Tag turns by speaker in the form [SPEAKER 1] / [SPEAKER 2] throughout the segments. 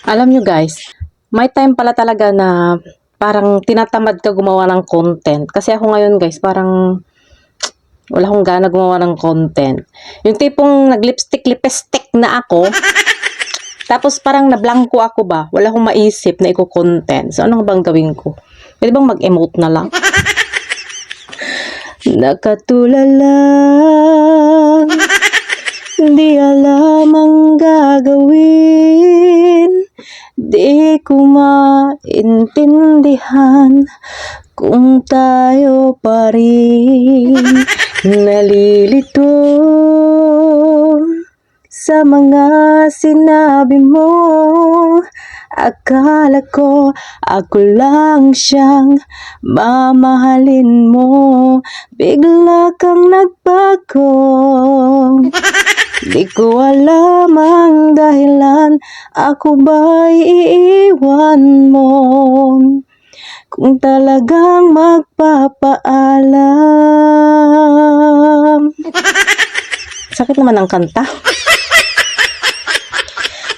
[SPEAKER 1] Alam nyo guys, may time pala talaga na parang tinatamad ka gumawa ng content. Kasi ako ngayon guys, parang wala akong gana gumawa ng content. Yung tipong nag-lipstick na ako, tapos parang nablangko ako ba? Wala akong maisip na i-content. So ano bang gawin ko? Pwede bang mag-emote na lang? Nakatulala, di alam ang gagawin. Di ko maintindihan kung tayo pa rin nalilito sa mga sinabi mo. Akala ko ako lang siyang mamahalin mo, bigla kang nagbago. Di ko alam ang dahilan, ako ba'y iiwan mo kung talagang magpapaalam. Sakit naman ang kanta.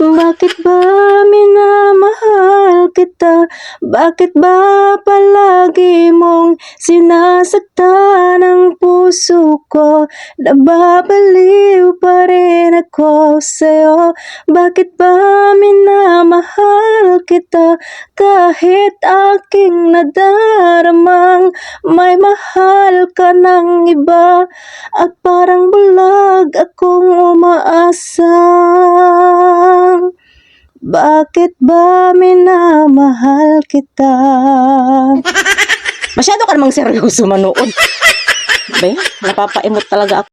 [SPEAKER 1] Bakit ba minamahal kita? Bakit ba palagi mong sinasaktan ang puso ko? Nababaliw pa rin ako sa'yo. Bakit ba minamahal kita? Kahit aking nadaramang may mahal ka ng iba, at parang bulag akong umaasa. Bakit ba minamahal kita? Masyado ka namang seryoso manood. Ba yan? Napapa-emote talaga ako.